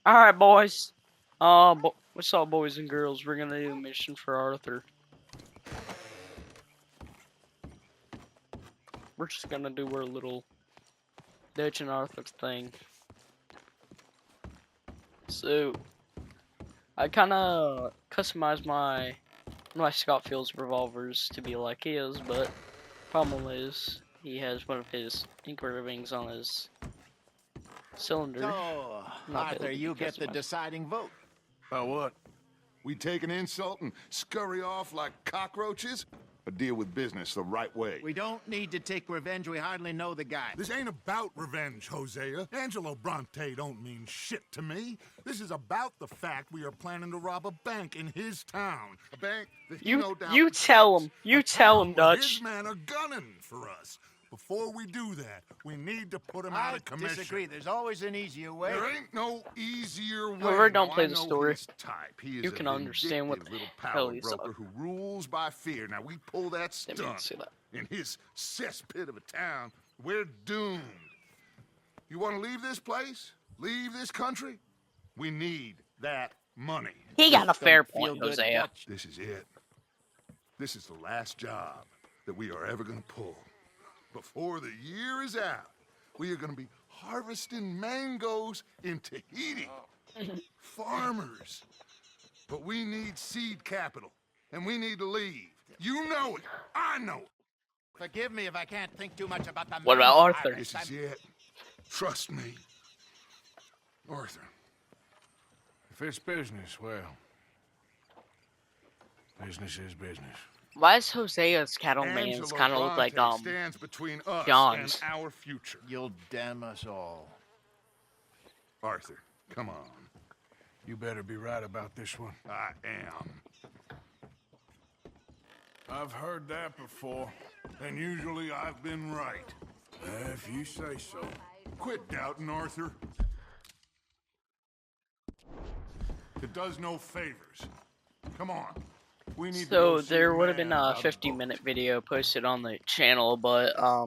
Alright, boys. What's up, boys and girls? We're gonna do a mission for Arthur. We're just gonna do our little Dutch and Arthur thing. So, I kinda customized my Scottfield's revolvers to be like his, but problem is he has one of his engravings on his cylinder. So, Arthur, you get the deciding vote. About what? We take an insult and scurry off like cockroaches? Or deal with business the right way? We don't need to take revenge. We hardly know the guy. This ain't about revenge, Hosea. Angelo Bronte don't mean shit to me. This is about the fact we are planning to rob a bank in his town. A bank that he no doubt You tell him. You tell him, Dutch. His men are gunning for us. Before we do that, we need to put him out of commission. I disagree. There's always an easier way. There ain't no easier way. However, don't play Now, the I know story. his type. He is You can a understand what the little hell power he's broker who rules by fear. Now we pull that Didn't mean to stunt say that. in his cesspit of a town. We're doomed. You want to leave this place? Leave this country? We need that money. He got a fair Feel point, good, Hosea. Dutch. This is it. This is the last job that we are ever going to pull. Before the year is out, we are going to be harvesting mangoes in Tahiti. Farmers. But we need seed capital, and we need to leave. You know it. I know it. Forgive me if I can't think too much about the What about man. Arthur? This is it. Trust me. Arthur. If it's business, well, business is business. Why is Hosea's cattleman's Angelo kind of look like Bronte stands between us John's. and our future. You'll damn us all. Arthur, come on. You better be right about this one. I am. I've heard that before. And usually I've been right. If you say so. Quit doubting, Arthur. It does no favors. Come on. We need to So go see there the would have man been a about the 50-minute video posted on the channel, but A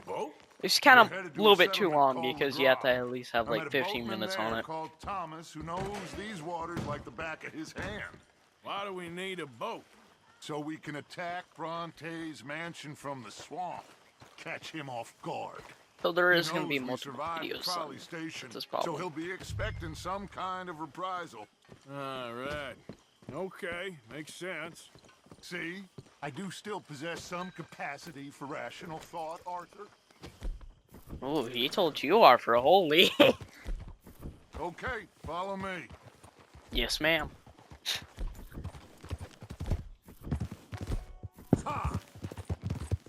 boat? it's kind of We're headed a to little a bit too settlement long called because you have to McGraw. at least have I met like a 15 boatman minutes there on it. called Thomas, who knows these waters like the back of his hand. Why do we need a boat? So we can attack Bronte's mansion from the swamp. Catch him off guard. So there He is going to be knows we multiple survived the videos trolley on station, this so problem. he'll be expecting some kind of reprisal. All right. Okay, makes sense. See? I do still possess some capacity for rational thought, Arthur. Oh, he told you are for a holy. Okay, follow me. Yes, ma'am. Ha!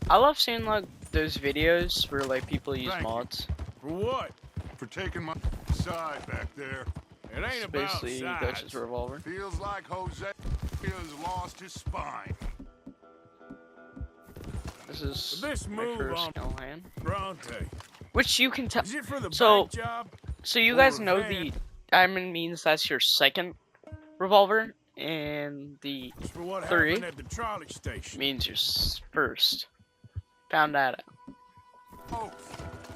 I love seeing like those videos where like people use Thank you. mods. For what? For taking my side back there. It ain't It's about basically size. Dutch's revolver. Feels like Jose has lost his spine. This is This move Micro on- Callahan, Bronte. which you can tell. Is it for the So- bank job? So you Or guys know the revenge. diamond means that's your second revolver, and the It's for what three. happened at the trolley station. means your first. Found that out. Oh,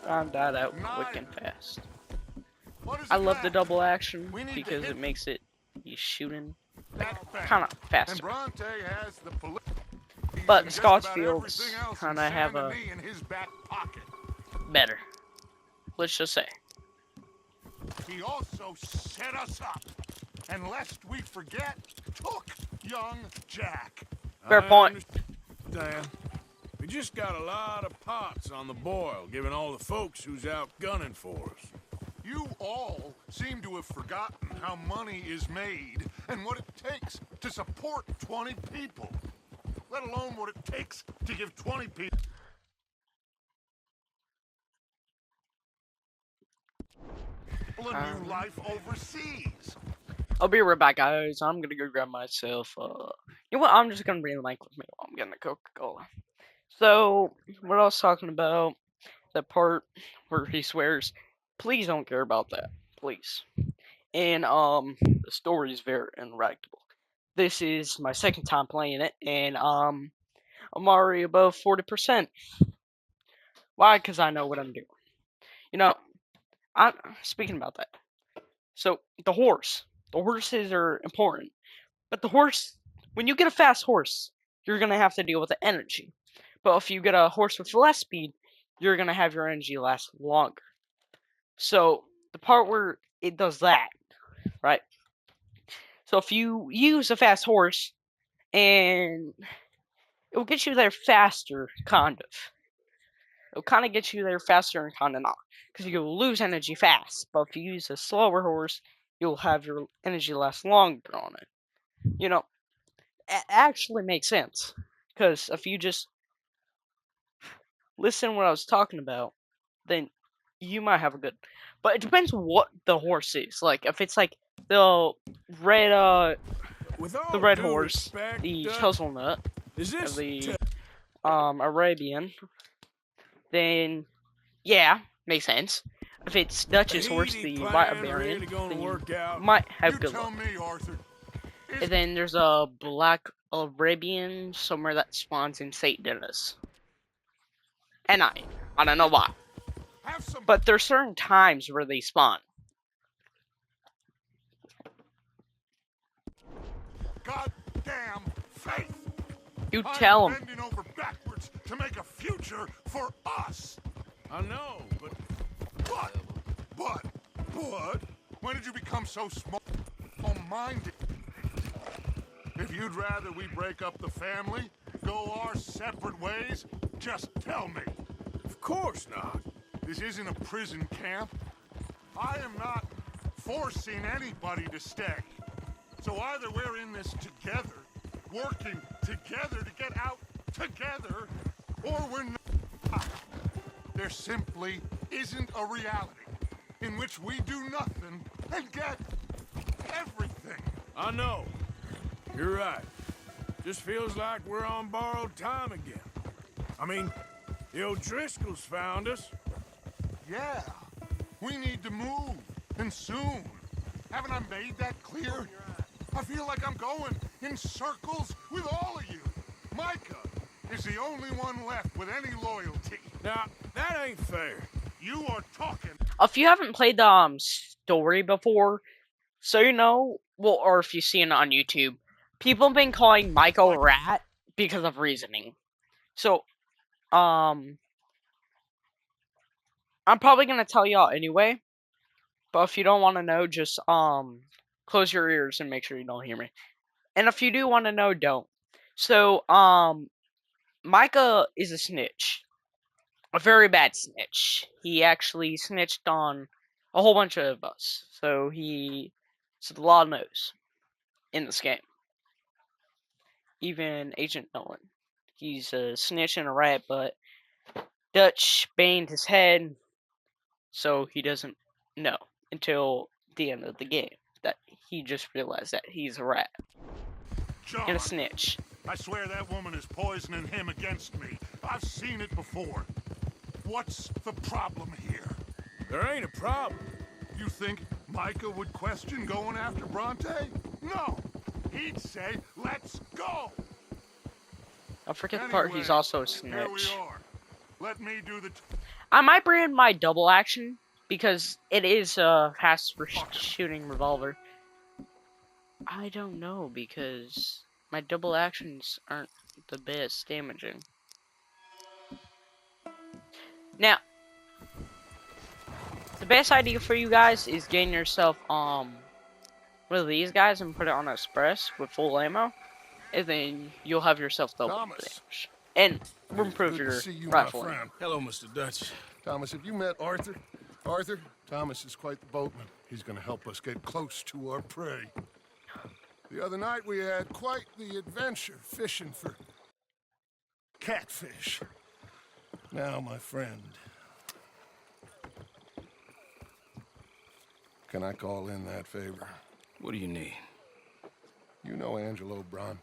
Found that out Nice. quick and fast. what is I it love the now? double action We need to because hit it makes it you shooting That bank. kind of And faster. Bronte has the police. But the Scottsfields kinda have a- in his back pocket. Better. Let's just say. He also set us up. And lest we forget, took young Jack. Fair point. Dan, we just got a lot of pots on the boil, given all the folks who's out gunning for us. You all seem to have forgotten how money is made and what it takes to support 20 people. Let alone what it takes to give 20 people a new life overseas. I'll be right back, guys. I'm gonna go grab myself. You know what? I'm just gonna bring the mic with me while I'm getting a Coca-Cola. So, what I was talking about, that part where he swears, please don't care about that, please. And the story is very interactable. This is my second time playing it, and I'm already above 40%. Why? Because I know what I'm doing. You know, speaking about that. So the horses are important, but when you get a fast horse, you're gonna have to deal with the energy. But if you get a horse with less speed, you're gonna have your energy last longer. So the part where it does that, right? So if you use a fast horse, and it will get you there faster, kind of. It'll kind of get you there faster and kind of not, because you'll lose energy fast. But if you use a slower horse, you'll have your energy last longer on it. You know, it actually makes sense, because if you just listen to what I was talking about, then you might have a good. But it depends what the horse is. Like if it's like the red, With all the red due horse, respect, the Dutch, hazelnut, is and this the Arabian, then yeah, makes sense. If it's Dutch's horse, Tahiti the plan barbarian, really gonna then you work out? might have You good tell luck. me, Arthur. And then there's a black Arabian somewhere that spawns in St. Denis. And I don't know why. Have some But there's certain times where they spawn. goddamn faith. You I'm tell them. bending over backwards to make a future for us. I know, but But, when did you become so small-minded? If you'd rather we break up the family, go our separate ways, just tell me. of course not. This isn't a prison camp. I am not forcing anybody to stay. So either we're in this together, working together to get out together, or we're not. There simply isn't a reality in which we do nothing and get everything. I know. You're right. Just feels like we're on borrowed time again. I mean, the O'Driscolls found us. Yeah, we need to move, and soon. Haven't I made that clear? I feel like I'm going in circles with all of you. Micah is the only one left with any loyalty. Now, that ain't fair. You are talking. If you haven't played the story before, so you know, well, or if you've seen it on YouTube, people have been calling Micah a rat because of reasoning. So, I'm probably gonna tell y'all anyway. But if you don't want to know, just close your ears and make sure you don't hear me. And if you do want to know, don't. So, Micah is a snitch. A very bad snitch. He actually snitched on a whole bunch of us. So the law knows in this game. Even Agent Nolan. He's a snitch and a rat, but Dutch banged his head, so he doesn't know until the end of the game that he just realized that he's a rat John, and a snitch. I swear that woman is poisoning him against me. I've seen it before. What's the problem here? There ain't a problem. You think Micah would question going after Bronte? No. He'd say, let's go. I forget the part he's also a Here we snitch. are. Let me do the... I might bring in my double action because it is a fast shooting revolver. I don't know because my double actions aren't the best damaging. Now, the best idea for you guys is getting yourself one of these guys and put it on express with full ammo, and then you'll have yourself double Thomas. damage and improve Good to your see you, my rifle. friend. Hello, Mr. Dutch. Thomas, have you met Arthur? Arthur, Thomas is quite the boatman. He's gonna help us get close to our prey. The other night we had quite the adventure fishing for catfish. Now, my friend, can I call in that favor? What do you need? You know Angelo Bronte.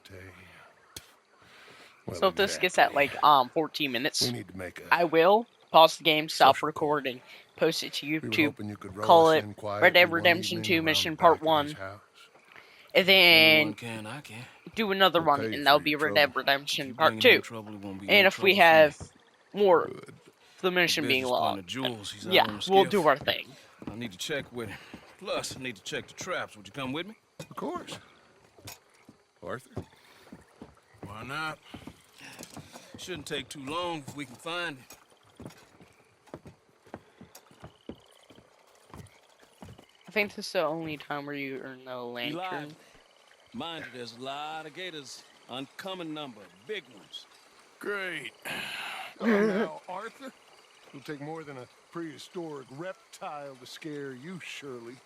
Well, So if this gets at like 14 minutes, we need to make a... I will pause the game, stop recording, post it to We were YouTube, hoping you could roll call us it in quietly Red Dead one Redemption evening 2 around Mission the Part back of 1, his house. and then Can, I can. do another We'll one, pay you and that'll for be your Red Dead trouble. Redemption You Part bring him in 2. trouble, it won't be And no if we trouble for me. have more, Good. the mission being Business partner logged, Jules, he's out yeah, on the we'll skiff. do our thing. I need to check with him. Plus, I need to check the traps. Would you come with me? Of course. Arthur? Why not? Shouldn't take too long if we can find it. I think this is the only time where you earn the Be lantern. live. Mind you, there's a lot of gators. Uncommon number. Big ones. Great. Oh, now, Arthur? It'll take more than a prehistoric reptile to scare you, Shirley.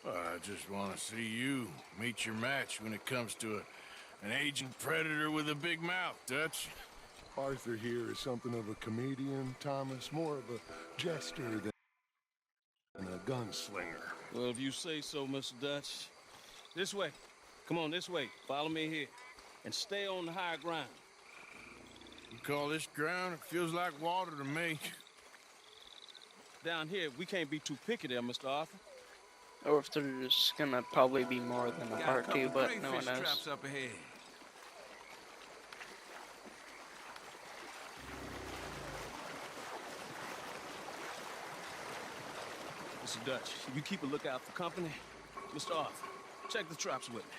I just want to see you meet your match when it comes to an aging predator with a big mouth, Dutch. Arthur here is something of a comedian, Thomas. More of a jester than a gunslinger. Well, if you say so, Mr. Dutch. This way. Come on, this way. Follow me here. And stay on the higher ground. You call this ground? It feels like water to me. Down here, we can't be too picky there, Mr. Arthur. Or if there's gonna probably be more than a Got part two, couple but no one crayfish knows. traps up ahead. Mr. Dutch, you keep a lookout for company. Mr. Arthur, check the traps with me.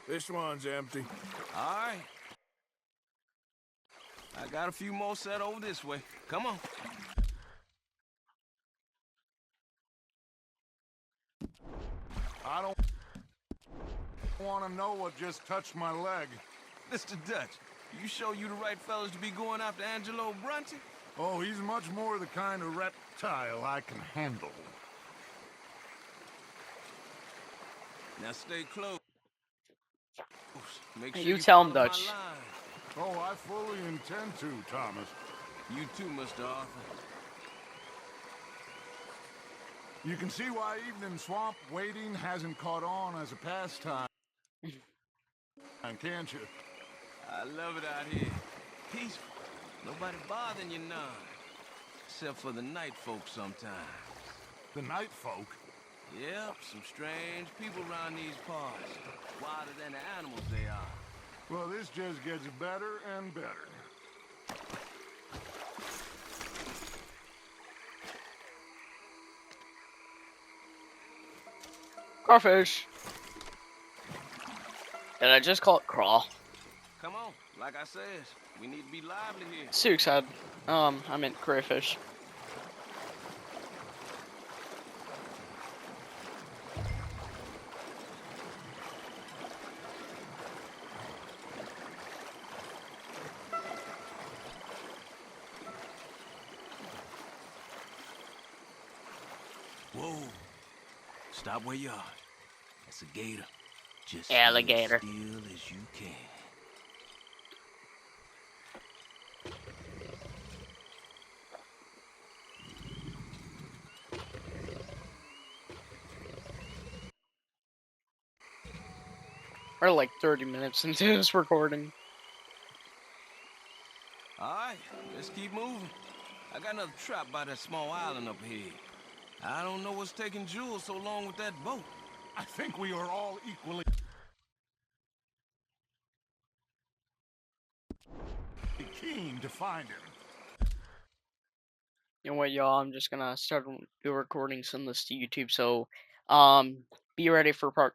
This one's empty. All right. I got a few more set over this way. Come on. I don't want to know what just touched my leg. Mr. Dutch, you sure you the right fellas to be going after Angelo Brunty? Oh, he's much more the kind of reptile I can handle. Now stay close. Make You tell him, follow my Dutch. line. Oh, I fully intend to, Thomas. You too, Mr. Arthur. You can see why evening swamp wading hasn't caught on as a pastime, can't you? I love it out here. Peaceful. Nobody bothering you none. Except for the night folk sometimes. The night folk. Yep, some strange people around these parts. Wilder than the animals they are. Well, this just gets better and better. Crawfish. Did I just call it crawl? Come on, like I said, we need to be lively here. Sukes had, I meant crayfish. Whoa. Stop where you are. That's a gator. Just Alligator. stay as still as you can. We're like 30 minutes into this recording. Alright, let's keep moving. I got another trap by that small island up here. I don't know what's taking Jules so long with that boat. I think we are all equally keen to find him. You know what, y'all? I'm just gonna start do recording, send this to YouTube. So, be ready for part